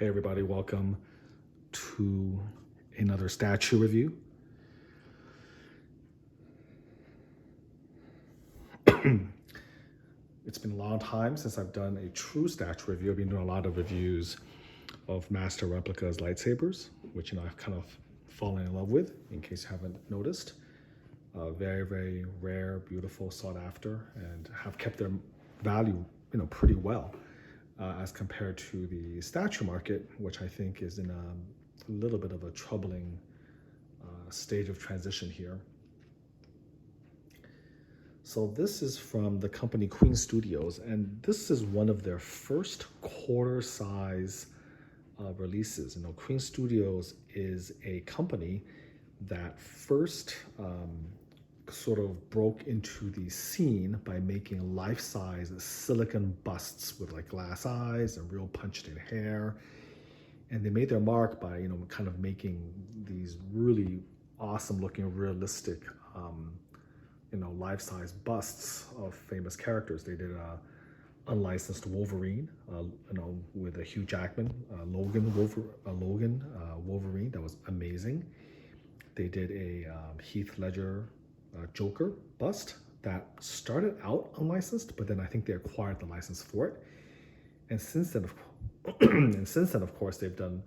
Hey everybody, welcome to another statue review. It's been a long time since I've done a true statue review. I've been doing a lot of reviews of Master Replicas lightsabers, which I've kind of fallen in love with, in case you haven't noticed. Very, very rare, beautiful, sought after, and have kept their value, pretty well. As compared to the statue market, which I think is in a little bit of a troubling stage of transition here. So this is from the company Queen Studios, and this is one of their first quarter size releases. Queen Studios is a company that first sort of broke into the scene by making life-size silicon busts with like glass eyes and real punched-in hair. And they made their mark by, kind of making these really awesome-looking, realistic, life-size busts of famous characters. They did a unlicensed Wolverine, with a Hugh Jackman, Logan Wolverine. That was amazing. They did a Heath Ledger Joker bust that started out unlicensed, but then I think they acquired the license for it. And since then, of course, they've done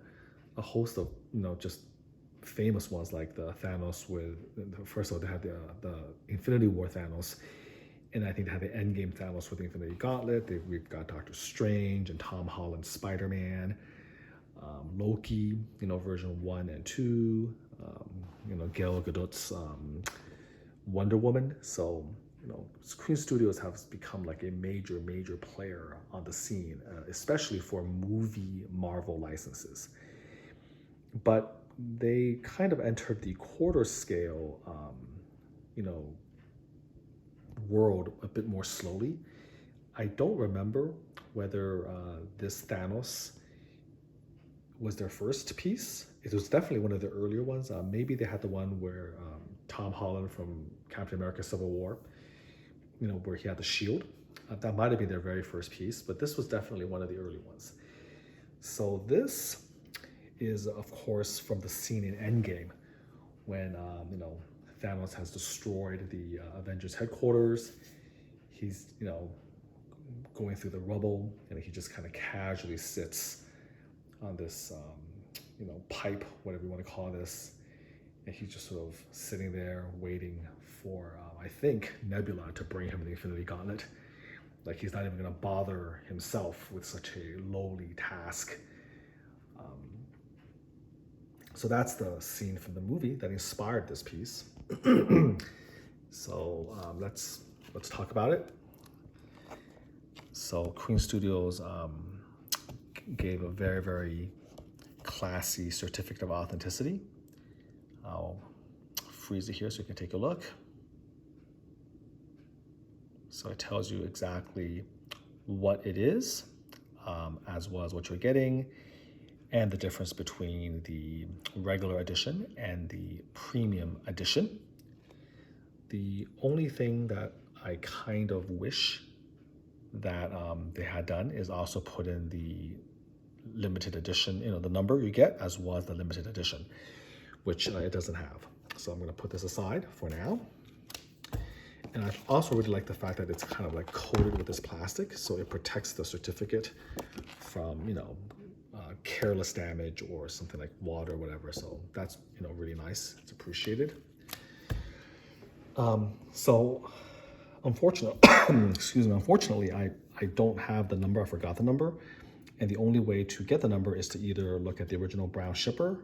a host of just famous ones like the Thanos with first of all they had the Infinity War Thanos, and I think they had the Endgame Thanos with the Infinity Gauntlet. We've got Doctor Strange and Tom Holland's Spider-Man, Loki, version 1 and 2, Gal Gadot's Wonder Woman. So, Queen Studios has become like a major player on the scene, especially for movie Marvel licenses. But they kind of entered the quarter scale, world a bit more slowly. I don't remember whether this Thanos was their first piece. It was definitely one of the earlier ones. Maybe they had the one where Tom Holland from Captain America Civil War, where he had the shield. That might have been their very first piece, but this was definitely one of the early ones. So this is, of course, from the scene in Endgame when, Thanos has destroyed the Avengers headquarters. He's, going through the rubble, and he just kind of casually sits on this, pipe, whatever you want to call this. And he's just sort of sitting there waiting for, I think, Nebula to bring him the Infinity Gauntlet. Like he's not even going to bother himself with such a lowly task. So that's the scene from the movie that inspired this piece. So let's talk about it. So Queen Studios gave a very, very classy certificate of authenticity. I'll freeze it here so you can take a look. So it tells you exactly what it is, as well as what you're getting, and the difference between the regular edition and the premium edition. The only thing that I kind of wish that they had done is also put in the limited edition, the number you get, as well as the limited edition, which it doesn't have. So I'm going to put this aside for now. And I also really like the fact that it's kind of like coated with this plastic, so it protects the certificate from, careless damage or something like water or whatever. So that's, really nice. It's appreciated. So unfortunately, unfortunately, I don't have the number. I forgot the number. And the only way to get the number is to either look at the original brown shipper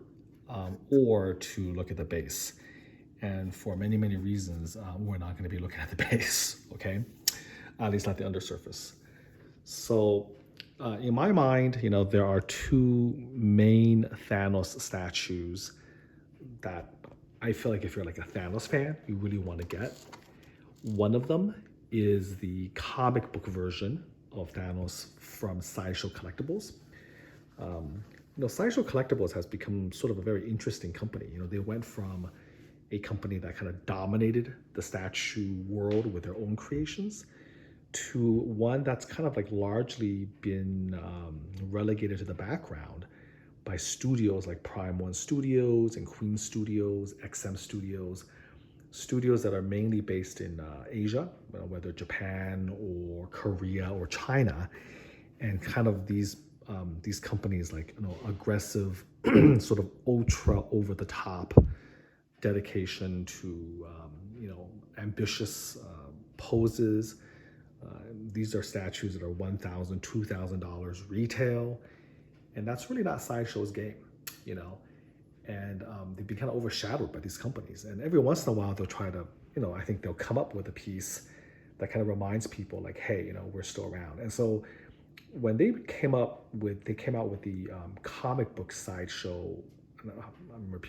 or to look at the base. And for many reasons, we're not going to be looking at the base, okay? At least not the undersurface. So in my mind, there are two main Thanos statues that I feel like if you're like a Thanos fan, you really want to get. One of them is the comic book version of Thanos from Sideshow Collectibles. Sideshow Collectibles has become sort of a very interesting company. They went from a company that kind of dominated the statue world with their own creations to one that's kind of like largely been relegated to the background by studios like Prime One Studios and Queen Studios, XM Studios, studios that are mainly based in Asia, whether Japan or Korea or China, and kind of these companies like aggressive, sort of ultra over the top dedication to ambitious poses. These are statues that are $1,000, $2,000 retail, and that's really not Sideshow's game, you know. And they've been kind of overshadowed by these companies. And every once in a while, they'll try to, I think they'll come up with a piece that kind of reminds people, like, hey, we're still around. And so when they came out with the comic book Sideshow. I'm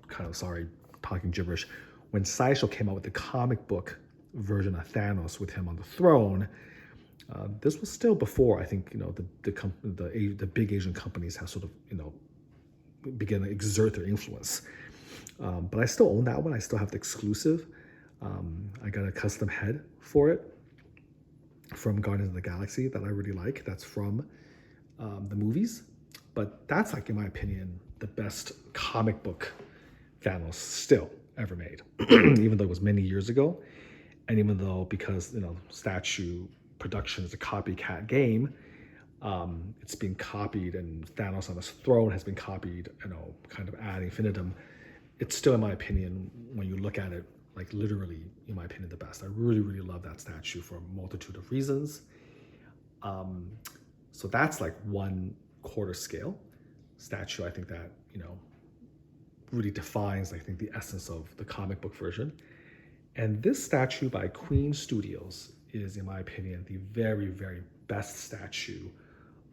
kind of sorry, talking gibberish. When Sideshow came out with the comic book version of Thanos with him on the throne, this was still before I think the big Asian companies have sort of begin to exert their influence. But I still own that one. I still have the exclusive. I got a custom head for it from Guardians of the Galaxy that I really like. That's from the movies. But that's, like, in my opinion, the best comic book Thanos still ever made, even though it was many years ago. And even though, because, statue production is a copycat game, it's been copied, and Thanos on his throne has been copied, kind of ad infinitum. It's still, in my opinion, when you look at it, like literally, in my opinion, the best. I really, really love that statue for a multitude of reasons. So that's like 1/4 scale statue. I think that, really defines, I think, the essence of the comic book version. And this statue by Queen Studios is, in my opinion, the very, very best statue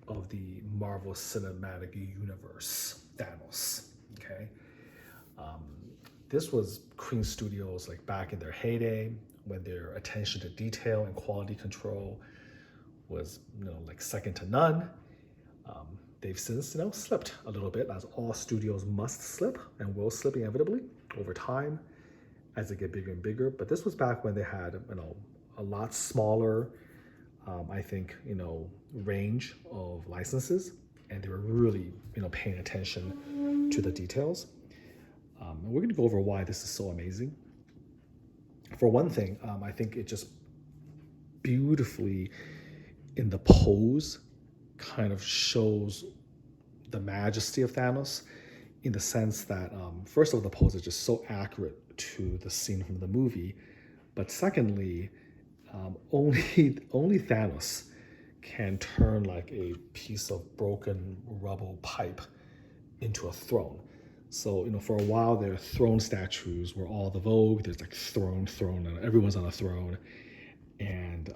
of the Marvel Cinematic Universe Thanos. Okay, this was Queen Studios, like, back in their heyday, when their attention to detail and quality control was, like, second to none. They've since, slipped a little bit, as all studios must slip and will slip inevitably over time as they get bigger and bigger. But this was back when they had, a lot smaller, I think, range of licenses, and they were really, paying attention to the details. And we're going to go over why this is so amazing. For one thing, I think it just beautifully, in the pose, kind of shows the majesty of Thanos, in the sense that, first of all, the pose is just so accurate to the scene from the movie, but secondly, only Thanos can turn, like, a piece of broken rubble pipe into a throne. So, for a while, their throne statues were all the vogue. There's, like, throne, and everyone's on a throne. And,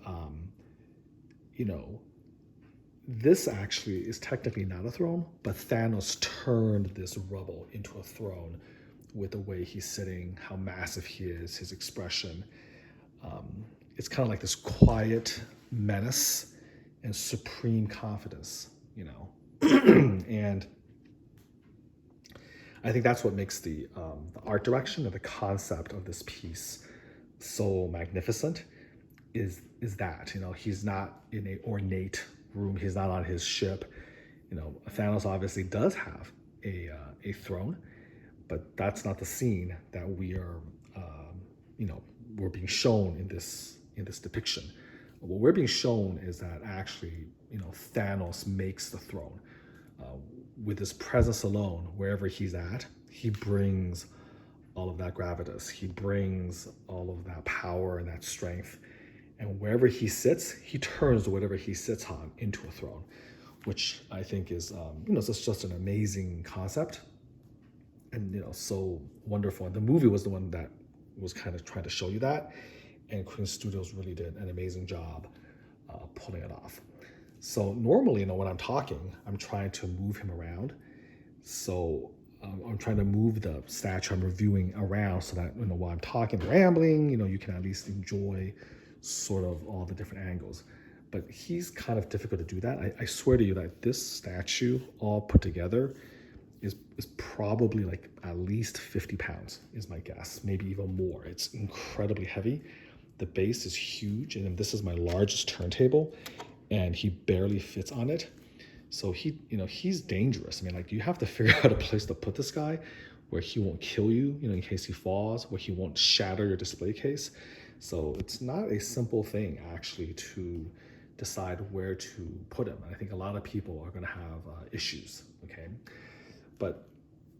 this actually is technically not a throne, but Thanos turned this rubble into a throne with the way he's sitting, how massive he is, his expression. It's kind of like this quiet menace and supreme confidence, and I think that's what makes the art direction and the concept of this piece so magnificent. Is that, he's not in a ornate room, he's not on his ship. Thanos obviously does have a throne, but that's not the scene that we are, we're being shown in this depiction. What we're being shown is that actually, Thanos makes the throne. With his presence alone, wherever he's at, he brings all of that gravitas. He brings all of that power and that strength. And wherever he sits, he turns whatever he sits on into a throne, which I think is, it's just an amazing concept, and, so wonderful. And the movie was the one that was kind of trying to show you that, and Queen Studios really did an amazing job pulling it off. So normally, when I'm talking, I'm trying to move him around. So I'm trying to move the statue I'm reviewing around so that, while I'm talking, rambling, you can at least enjoy sort of all the different angles. But he's kind of difficult to do that. I swear to you that this statue, all put together, is probably like at least 50 pounds, is my guess, maybe even more. It's incredibly heavy. The base is huge, and this is my largest turntable, and he barely fits on it. So he's dangerous. I mean, like, you have to figure out a place to put this guy where he won't kill you, in case he falls, where he won't shatter your display case. So it's not a simple thing actually to decide where to put him. I think a lot of people are going to have issues. Okay, but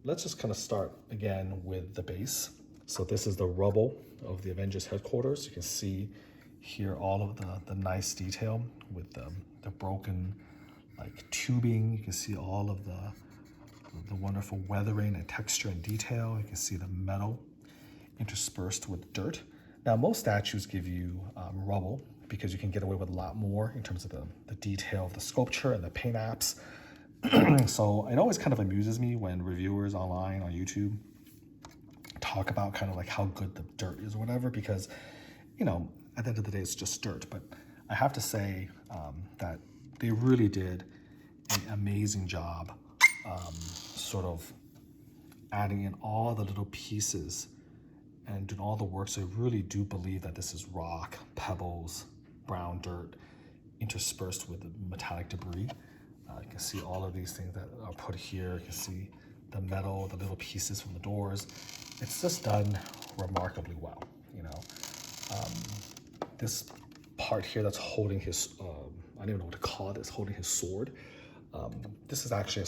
let's just kind of start again with the base. So this is the rubble of the Avengers headquarters. You can see here all of the nice detail with the broken like tubing. You can see all of the wonderful weathering and texture and detail. You can see the metal interspersed with dirt. Now, most statues give you rubble because you can get away with a lot more in terms of the detail of the sculpture and the paint apps. So it always kind of amuses me when reviewers online on YouTube talk about kind of like how good the dirt is or whatever, because, at the end of the day, it's just dirt. But I have to say that they really did an amazing job sort of adding in all the little pieces and doing all the work. So I really do believe that this is rock, pebbles, brown dirt interspersed with metallic debris. You can see all of these things that are put here. You can see the metal, the little pieces from the doors. It's just done remarkably well, This part here that's holding his, I don't even know what to call this, holding his sword. This is actually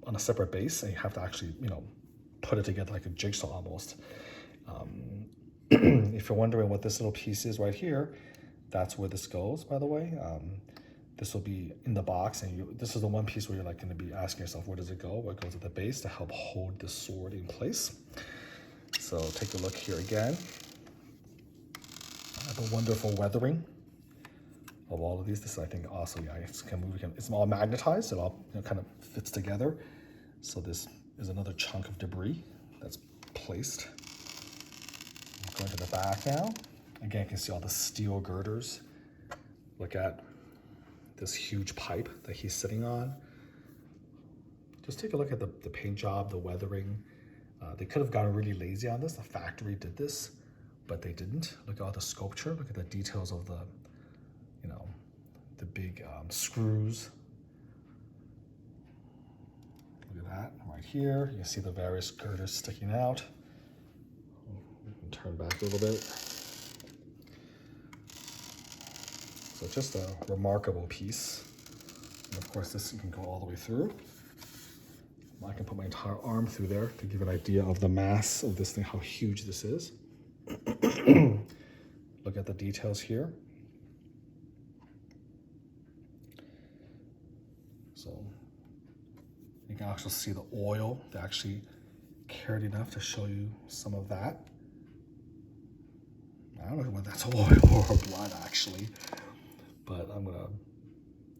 on a separate base, and you have to actually, put it together like a jigsaw almost. If you're wondering what this little piece is right here, that's where this goes, by the way. This will be in the box, and this is the one piece where you're like going to be asking yourself, where does it go? Where it goes at the base to help hold the sword in place. So take a look here again. The wonderful weathering of all of these. This is, I think, also, yeah, it's all magnetized. It all kind of fits together. So this is another chunk of debris that's placed. Going to the back now. Again, you can see all the steel girders. Look at this huge pipe that he's sitting on. Just take a look at the paint job, the weathering. They could have gotten really lazy on this. The factory did this, but they didn't. Look at all the sculpture. Look at the details of the big screws. Look at that right here. You can see the various girders sticking out. We can turn back a little bit. So just a remarkable piece. And of course, this can go all the way through. I can put my entire arm through there to give an idea of the mass of this thing, how huge this is. Look at the details here. So you can also see the oil. They actually cared enough to show you some of that. I don't know whether that's oil or blood actually, but I'm gonna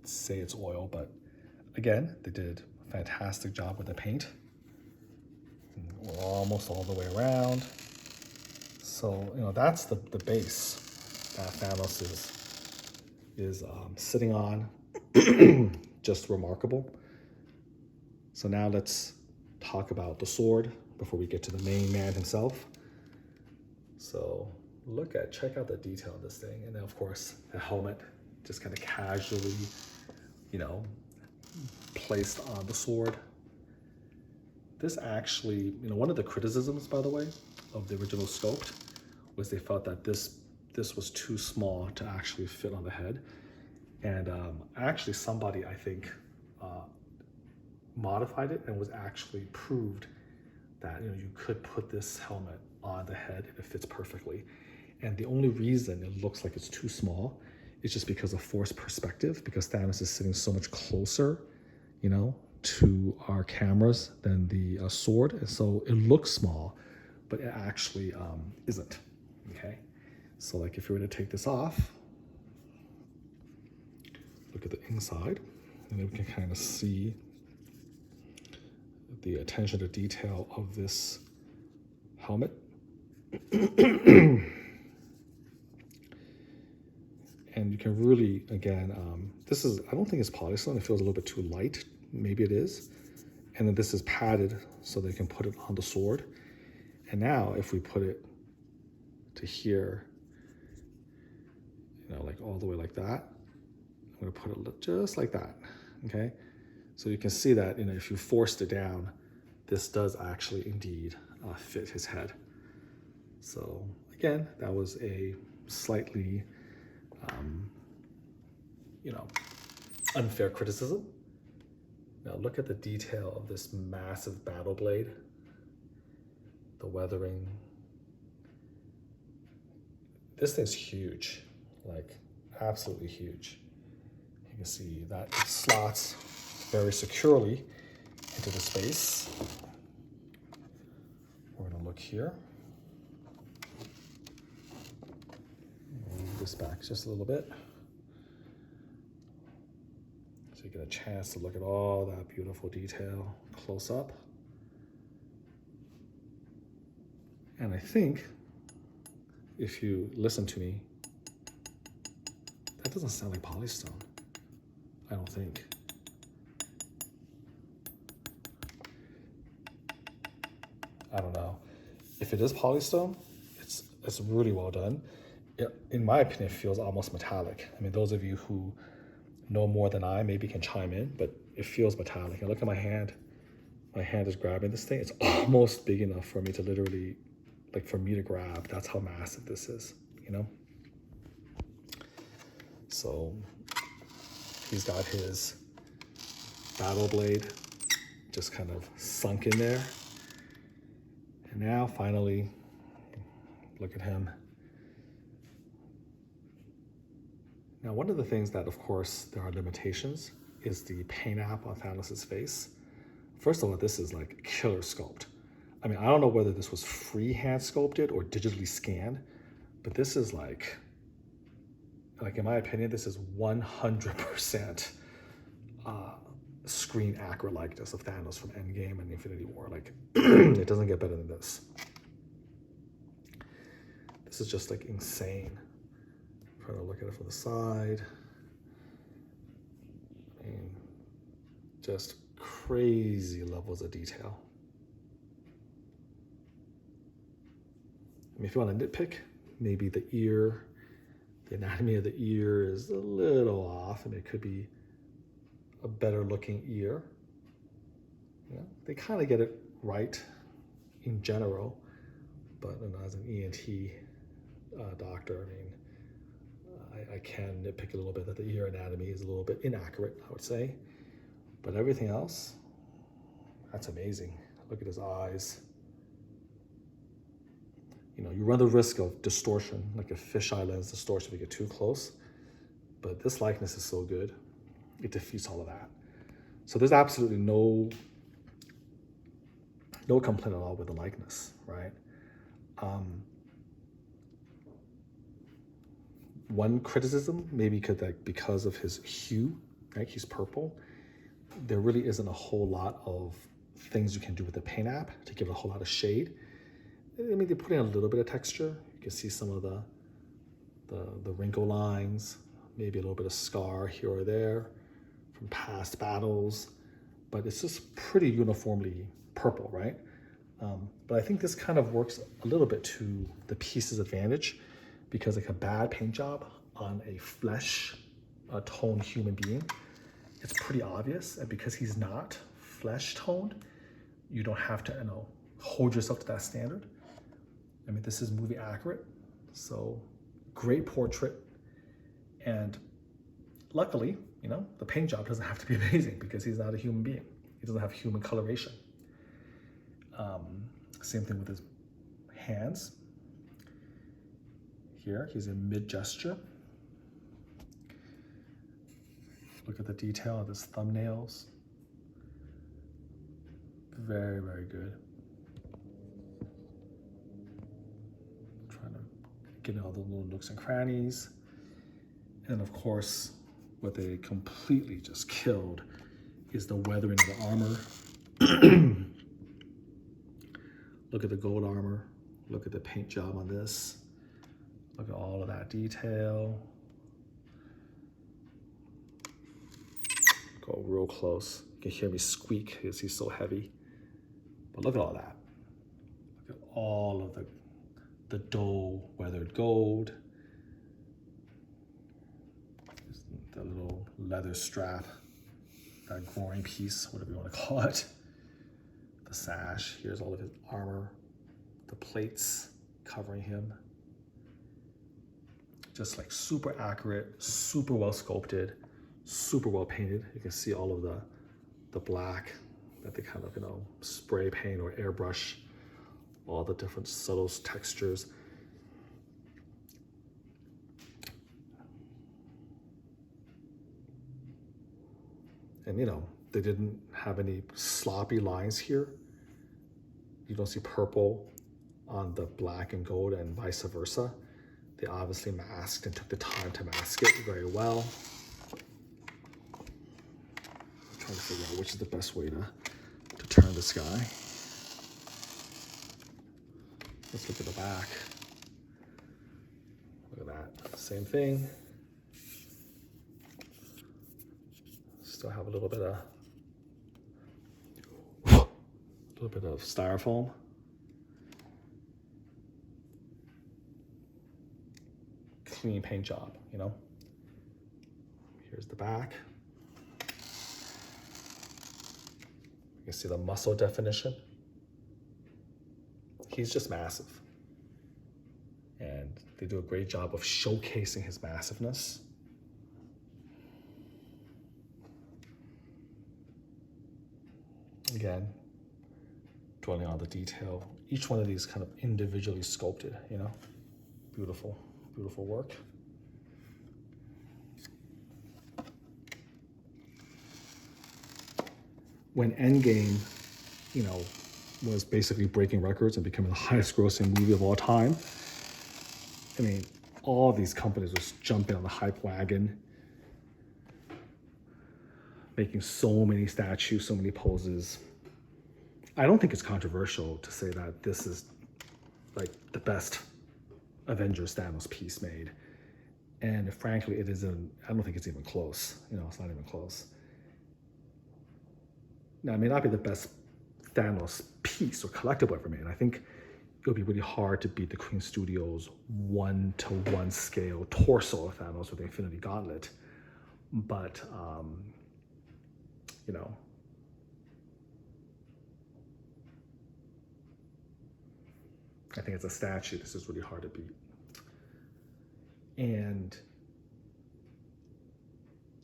say it's oil. But again, they did a fantastic job with the paint. We're almost all the way around. So, that's the base that Thanos is sitting on. Just remarkable. So now let's talk about the sword before we get to the main man himself. So check out the detail of this thing. And then of course the helmet just kind of casually, placed on the sword. This actually, one of the criticisms, by the way, of the original sculpt was they felt that this was too small to actually fit on the head. And actually somebody, I think, modified it and was actually proved that you could put this helmet on the head and it fits perfectly. And the only reason it looks like it's too small is just because of forced perspective, because Thanos is sitting so much closer, to our cameras than the sword. And so it looks small, but it actually isn't, okay? So like if you were to take this off, look at the inside, and then we can kind of see the attention to detail of this helmet. And you can really, again, I don't think it's polystone. It feels a little bit too light. Maybe it is. And then this is padded so they can put it on the sword. And now if we put it to here, like all the way like that, I'm gonna put it just like that, okay? So you can see that, you know, if you forced it down, this does actually indeed fit his head. So again, that was a slightly, you know, unfair criticism. Now look at the detail of this massive battle blade, the weathering. This thing's huge, like absolutely huge. You can see that it slots very securely into the space. We're gonna look here. Move this back just a little bit. So you get a chance to look at all that beautiful detail close up. And I think if you listen to me, that doesn't sound like polystone. I don't think. I don't know. If it is polystone, it's really well done. In my opinion, it feels almost metallic. I mean, those of you who know more than I maybe can chime in, but it feels metallic. And look at my hand. My hand is grabbing this thing. It's almost big enough for me to literally, like for me to grab. That's how massive this is, you know? So he's got his battle blade just kind of sunk in there. And now finally, look at him. Now, one of the things that, of course, there are limitations is the paint app on Thanos' face. First of all, this is like killer sculpt. I mean, I don't know whether this was freehand sculpted or digitally scanned, but this is like in my opinion, this is 100% screen accurate likeness of Thanos from Endgame and Infinity War. Like, it doesn't get better than this. This is just like insane. I'm trying to look at it from the side. I mean, just crazy levels of detail. I mean, if you want to nitpick, maybe the ear, the anatomy of the ear is a little off. I mean, it could be a better looking ear. You know, they kind of get it right in general, but as an ENT doctor, I mean, I can nitpick a little bit that the ear anatomy is a little bit inaccurate, I would say. But everything else, that's amazing. Look at his eyes. You know, you run the risk of distortion, like a fisheye lens distortion if you get too close. But this likeness is so good, it defeats all of that. So there's absolutely no complaint at all with the likeness, right? One criticism, maybe because of his hue, right? He's purple. There really isn't a whole lot of things you can do with the paint app to give it a whole lot of shade. I mean, they put in a little bit of texture. You can see some of the wrinkle lines, maybe a little bit of scar here or there from past battles, but it's just pretty uniformly purple, right? But I think this kind of works a little bit to the piece's advantage because like a bad paint job on a flesh toned human being, it's pretty obvious. And because he's not flesh toned, you don't have to, hold yourself to that standard. I mean, this is movie accurate, so great portrait. And luckily, the paint job doesn't have to be amazing because he's not a human being. He doesn't have human coloration. Same thing with his hands. Here, he's in mid gesture. Look at the detail of his thumbnails. Very, very good. Trying to get in all the little nooks and crannies. And of course, what they completely just killed is the weathering of the armor. Look at the gold armor. Look at the paint job on this. Look at all of that detail. Go real close. You can hear me squeak because he's so heavy. But look at all that. Look at all of the dull weathered gold. The little leather strap that groin piece, whatever you want to call it. The sash, here's all of his armor, the plates covering him. Just like super accurate, super well sculpted, super well painted. You can see all of the black that they kind of, spray paint or airbrush, all the different subtle textures. And they didn't have any sloppy lines here. You don't see purple on the black and gold and vice versa. They obviously masked and took the time to mask it very well. I'm trying to figure out which is the best way to turn this guy. Let's look at the back. Look at that, same thing. Still have a little bit of styrofoam. Clean paint job, Here's the back. You can see the muscle definition. He's just massive. And they do a great job of showcasing his massiveness. Again, dwelling on the detail. Each one of these kind of individually sculpted, Beautiful, beautiful work. When Endgame, was basically breaking records and becoming the highest grossing movie of all time, all these companies was jumping on the hype wagon, making so many statues, so many poses. I don't think it's controversial to say that this is like the best Avengers Thanos piece made. And frankly, I don't think it's even close. It's not even close. Now, it may not be the best Thanos piece or collectible ever made. I think it would be really hard to beat the Queen Studios 1-to-1 scale torso of Thanos with the Infinity Gauntlet. But, I think as a statue, this is really hard to beat. And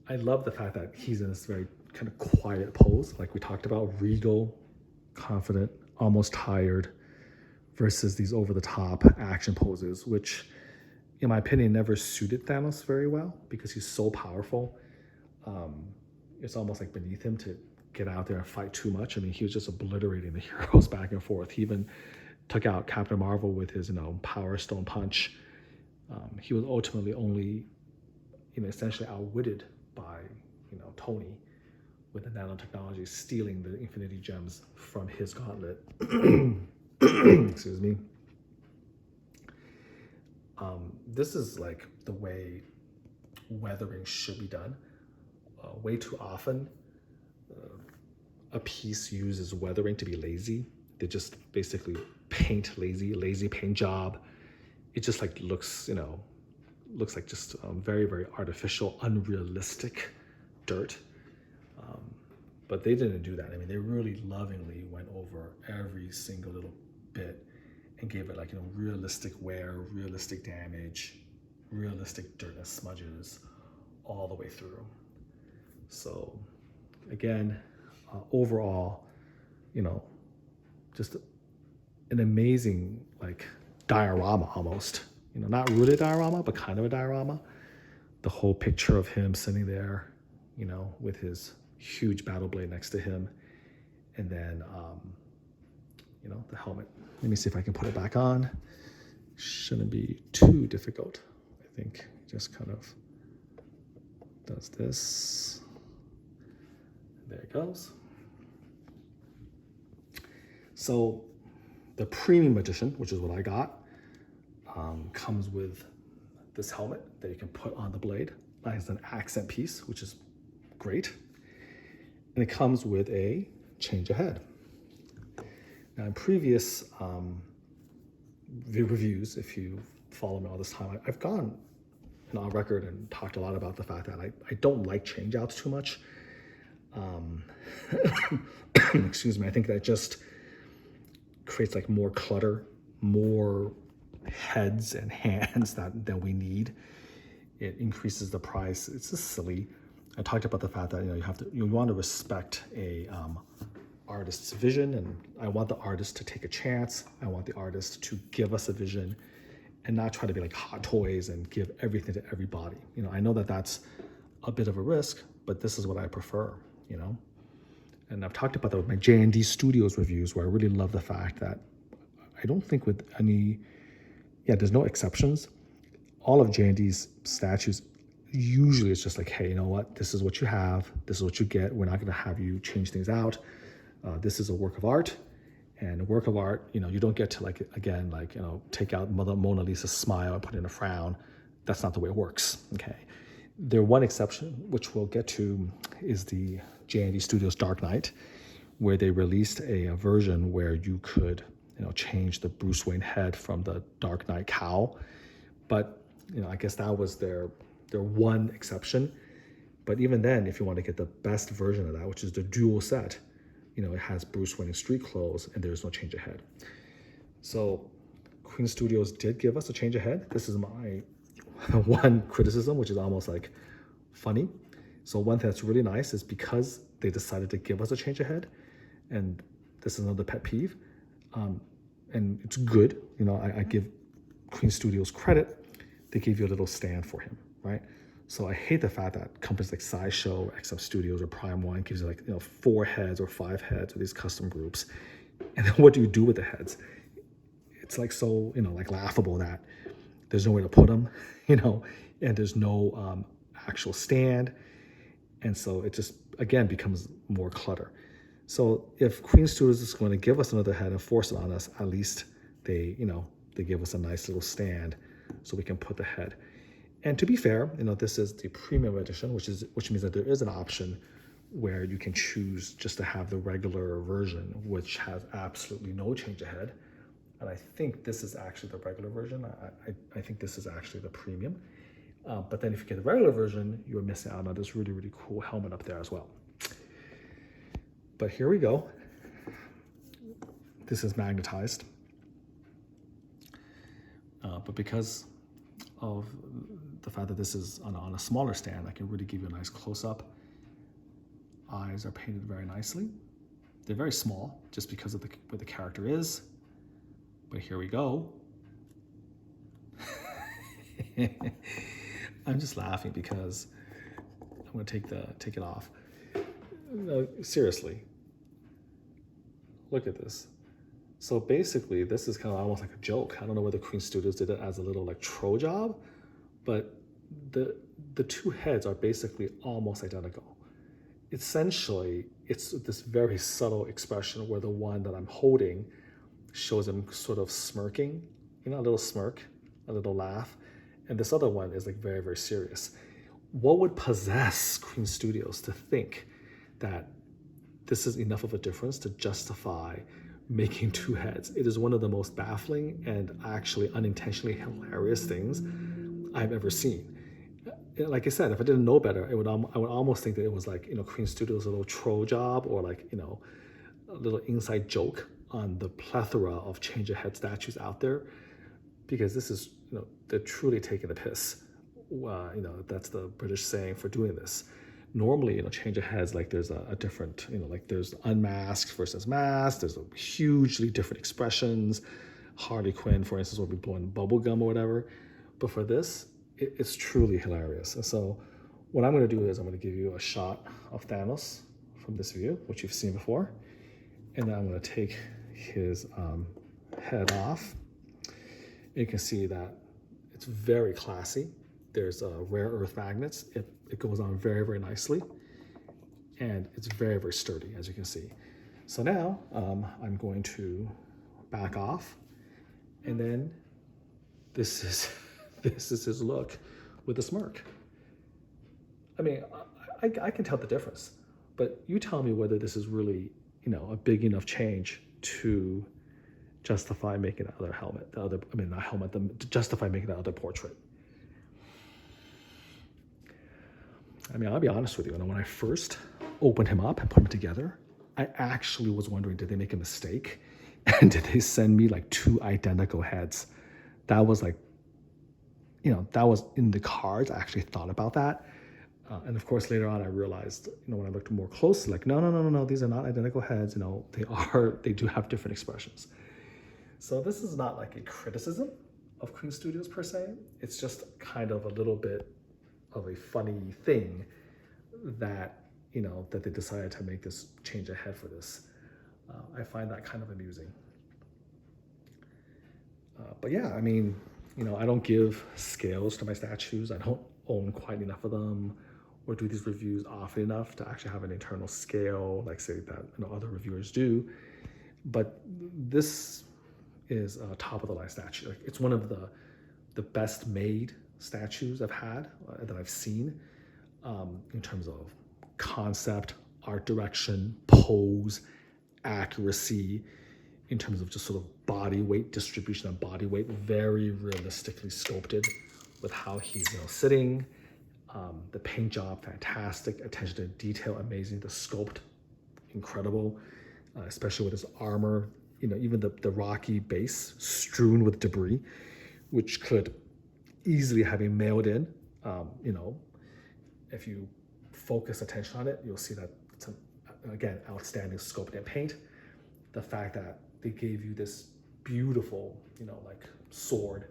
I love the fact that he's in this very kind of quiet pose, like we talked about, regal, confident, almost tired, versus these over-the-top action poses, which, in my opinion, never suited Thanos very well because he's so powerful. It's almost like beneath him to get out there and fight too much. He was just obliterating the heroes back and forth. He even took out Captain Marvel with his, Power Stone punch. He was ultimately only, essentially outwitted by, Tony with the nanotechnology stealing the Infinity Gems from his gauntlet. Excuse me. This is like the way weathering should be done. Way too often, a piece uses weathering to be lazy. They just basically paint lazy paint job. It just like looks like just very, very artificial, unrealistic dirt. But they didn't do that. They really lovingly went over every single little bit and gave it like, realistic wear, realistic damage, realistic dirt and smudges all the way through. So again, overall, just an amazing like diorama almost, not really a diorama, but kind of a diorama. The whole picture of him sitting there, with his huge battle blade next to him. And then, the helmet. Let me see if I can put it back on. Shouldn't be too difficult. I think just kind of does this. There it goes. So the premium edition, which is what I got, comes with this helmet that you can put on the blade as an accent piece, which is great. And it comes with a change of head. Now in previous reviews, if you follow me all this time, I've gone, on record and talked a lot about the fact that I don't like change outs too much. Um, excuse me. I think that just creates like more clutter, more heads and hands that we need. It increases the price. It's just silly. I talked about the fact that you want to respect a artist's vision, and I want the artist to take a chance. I want the artist to give us a vision and not try to be like Hot Toys and give everything to everybody. I know that that's a bit of a risk, but this is what I prefer. And I've talked about that with my J&D Studios reviews, where I really love the fact that I don't think with any, there's no exceptions. All of J&D's statues, usually it's just like, hey, you know what? This is what you have. This is what you get. We're not going to have you change things out. This is a work of art. And a work of art, you don't get to take out Mona Lisa's smile and put in a frown. That's not the way it works, okay? Their one exception, which we'll get to, is the J&D Studios Dark Knight, where they released a version where you could, change the Bruce Wayne head from the Dark Knight cowl. But, I guess that was their one exception. But even then, if you want to get the best version of that, which is the dual set, it has Bruce Wayne in street clothes and there's no change of head. So Queen Studios did give us a change of head. This is my one criticism, which is almost like funny. So one thing that's really nice is because they decided to give us a change of head, and this is another pet peeve, and it's good. I give Queen Studios credit. They gave you a little stand for him, right? So I hate the fact that companies like SciShow, XM Studios, or Prime One gives you 4 heads or 5 heads of these custom groups. And then what do you do with the heads? It's like so, laughable that there's nowhere to put them, and there's no actual stand. And so it just, again, becomes more clutter. So if Queen Studios is going to give us another head and force it on us, at least they give us a nice little stand so we can put the head. And to be fair, this is the premium edition, which means that there is an option where you can choose just to have the regular version, which has absolutely no change of head. And I think this is actually the regular version. I think this is actually the premium. But then if you get the regular version, you're missing out on this really, really cool helmet up there as well. But here we go. This is magnetized. But because of the fact that this is on a smaller stand, I can really give you a nice close-up. Eyes are painted very nicely. They're very small just because of where the character is. But here we go. I'm just laughing because I'm going to take it off. No, seriously. Look at this. So basically, this is kind of almost like a joke. I don't know whether Queen Studios did it as a little tro job, but the 2 heads are basically almost identical. Essentially, it's this very subtle expression where the one that I'm holding shows him sort of smirking, a little smirk, a little laugh, and this other one is very, very serious. What would possess Queen Studios to think that this is enough of a difference to justify making 2 heads? It is one of the most baffling and actually unintentionally hilarious things I've ever seen. Like I said, if I didn't know better, I would almost think that it was Queen Studios' little troll job, or a little inside joke on the plethora of change of head statues out there, because this is, they're truly taking the piss. That's the British saying for doing this. Normally, change of heads, there's a different, there's unmasked versus masked. There's hugely different expressions. Harley Quinn, for instance, will be blowing bubble gum or whatever. But for this, it's truly hilarious. And so what I'm going to do is I'm going to give you a shot of Thanos from this view, which you've seen before. And then I'm going to take his head off. You can see that it's very classy. There's rare earth magnets. It goes on very, very nicely. And it's very, very sturdy, as you can see. So now I'm going to back off. And then this is his look with a smirk. I mean, I can tell the difference. But you tell me whether this is really, a big enough change to justify making that other helmet, to justify making that other portrait. I mean, I'll be honest with you. When I first opened him up and put him together, I actually was wondering, did they make a mistake? And did they send me like two identical heads? That was like, that was in the cards. I actually thought about that. And of course, later on, I realized, when I looked more closely, like, no, no, no, no, no, these are not identical heads. They do have different expressions. So this is not like a criticism of Queen Studios per se. It's just kind of a little bit of a funny thing that, that they decided to make this change ahead for this. I find that kind of amusing. But yeah, I mean, I don't give scales to my statues. I don't own quite enough of them or do these reviews often enough to actually have an internal scale, like say that other reviewers do. But this is a top of the line statue. Like, it's one of the best made statues I've had that I've seen in terms of concept, art direction, pose, accuracy, in terms of just sort of body weight distribution and body weight, very realistically sculpted with how he's sitting. The paint job, fantastic. Attention to detail, amazing. The sculpt, incredible, especially with his armor. Even the rocky base strewn with debris, which could easily have been mailed in. If you focus attention on it, you'll see that it's again outstanding sculpt and paint. The fact that they gave you this beautiful, like sword,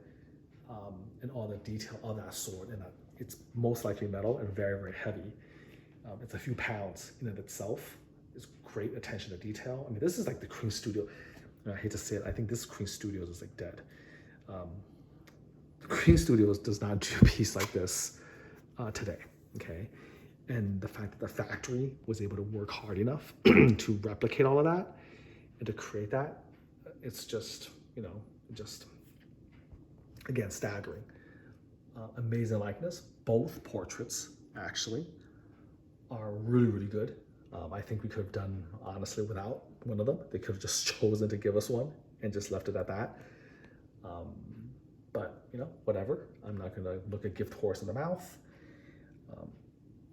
and all the detail of that sword, and that it's most likely metal and very, very heavy. It's a few pounds in and itself. It's great attention to detail. I mean, this is like the Queen Studio. I hate to say it, I think this Queen Studios is like dead. The Queen Studios does not do a piece like this today, okay? And the fact that the factory was able to work hard enough to replicate all of that and to create that, it's just, just, again, staggering. Amazing likeness. Both portraits, actually, are really, really good. I think we could have done, honestly, without one of them. They could have just chosen to give us one and just left it at that. But, whatever. I'm not going to look a gift horse in the mouth.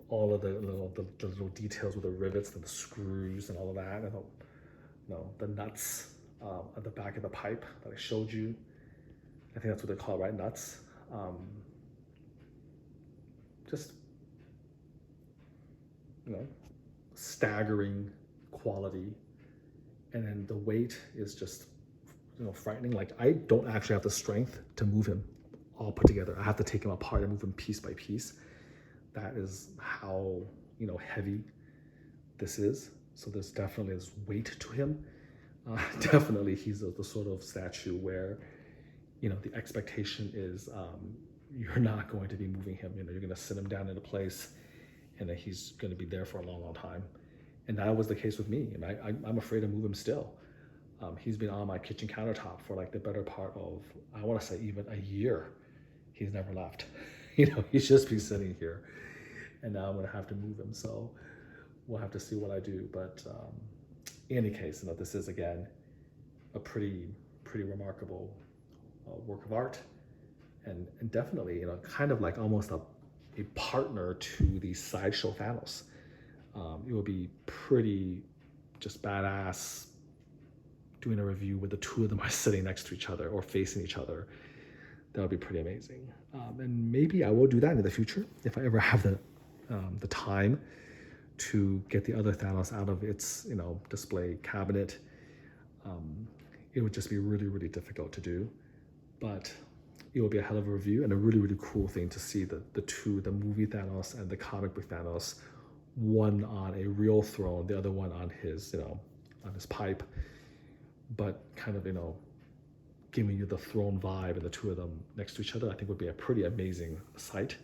All of the little details with the rivets and the screws and all of that. And the nuts at the back of the pipe that I showed you. I think that's what they call it, right? Nuts. Just, staggering quality. And then the weight is just, frightening. Like, I don't actually have the strength to move him all put together. I have to take him apart and move him piece by piece. That is how, heavy this is. So there's definitely this weight to him. Definitely he's the sort of statue where, the expectation is you're not going to be moving him. You're going to sit him down in a place and then he's going to be there for a long, long time. And that was the case with me. And I'm afraid to move him still. He's been on my kitchen countertop for like the better part of, I want to say even a year. He's never left. He's just been sitting here. And now I'm going to have to move him. So we'll have to see what I do. But in any case, this is, again, a pretty remarkable work of art. And definitely, kind of like almost a partner to the sideshow Thanos. It would be pretty just badass doing a review where the two of them are sitting next to each other or facing each other. That would be pretty amazing. And maybe I will do that in the future if I ever have the time to get the other Thanos out of its display cabinet. It would just be really, really difficult to do, but it will be a hell of a review and a really, really cool thing to see the movie Thanos and the comic book Thanos, one on a real throne, the other one on his on his pipe, but kind of giving you the throne vibe, and the two of them next to each other, I think would be a pretty amazing sight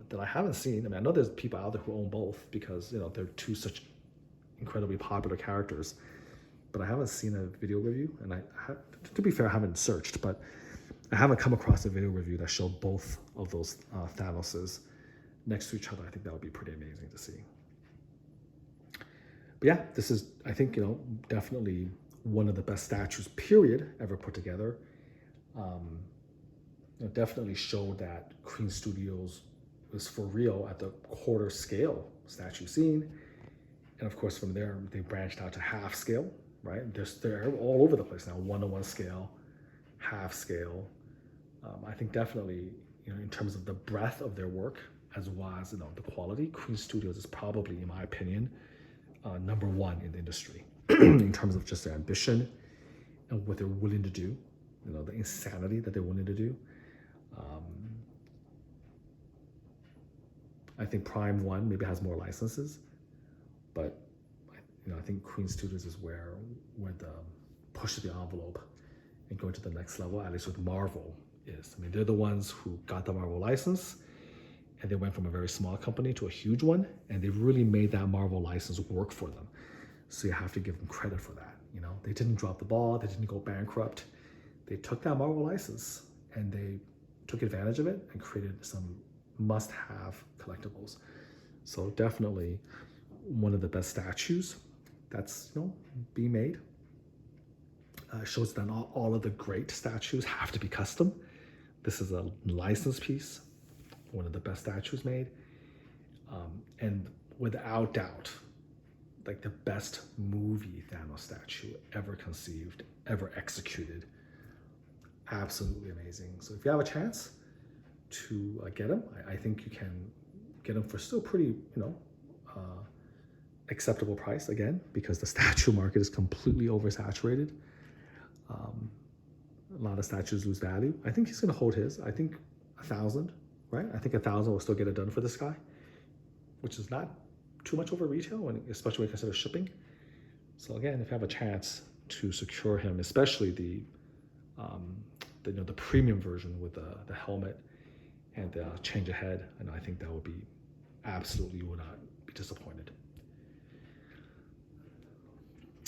that I haven't seen. I mean, I know there's people out there who own both because they're two such incredibly popular characters, but I haven't seen a video review, and to be fair, I haven't searched, but I haven't come across a video review that showed both of those Thanoses next to each other. I think that would be pretty amazing to see. But yeah, this is, I think, definitely one of the best statues, period, ever put together. Definitely showed that Queen Studios was for real at the quarter scale statue scene. And of course, from there, they branched out to half scale, right? They're all over the place now, 1:1 scale, half scale. I think definitely, in terms of the breadth of their work, as well as the quality, Queen Studios is probably, in my opinion, number one in the industry in terms of just their ambition and what they're willing to do, the insanity that they're willing to do. I think Prime One maybe has more licenses, but I think Queen Studios is where the push the envelope and going to the next level, at least with Marvel, is. I mean, they're the ones who got the Marvel license, and they went from a very small company to a huge one, and they really made that Marvel license work for them. So you have to give them credit for that. They didn't drop the ball. They didn't go bankrupt. They took that Marvel license and they took advantage of it and created some must-have collectibles. So definitely one of the best statues that's being made. Shows that not all of the great statues have to be custom. This is a licensed piece, one of the best statues made, and without doubt, like the best movie Thanos statue ever conceived, ever executed. Absolutely amazing. So if you have a chance to get him, I think you can get him for still pretty, acceptable price, again, because the statue market is completely oversaturated. A lot of statues lose value. I think he's going to hold his. I think 1,000, right? I think 1,000 will still get it done for this guy, which is not too much over retail, and especially when you consider shipping. So again, if you have a chance to secure him, especially the premium version with the helmet and the change of head, and I think that would be absolutely, you would not be disappointed.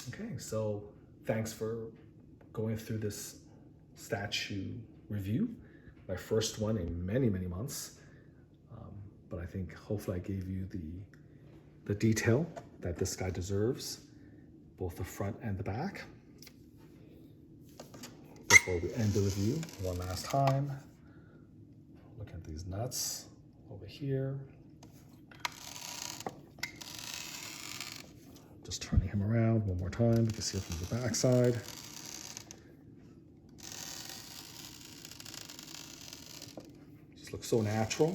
Okay, so thanks for going through this statue review, my first one in many, many months. But I think hopefully I gave you the detail that this guy deserves, both the front and the back. Before we end the review, one last time, look at these nuts over here. Just turning him around one more time. You can see it from the back side. Just looks so natural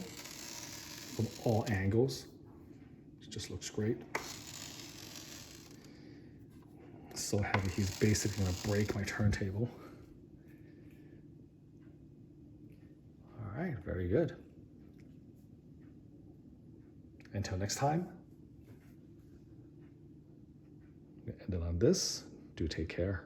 from all angles. It just looks great. So heavy, he's basically gonna break my turntable. All right, very good. Until next time, and then on this, do take care.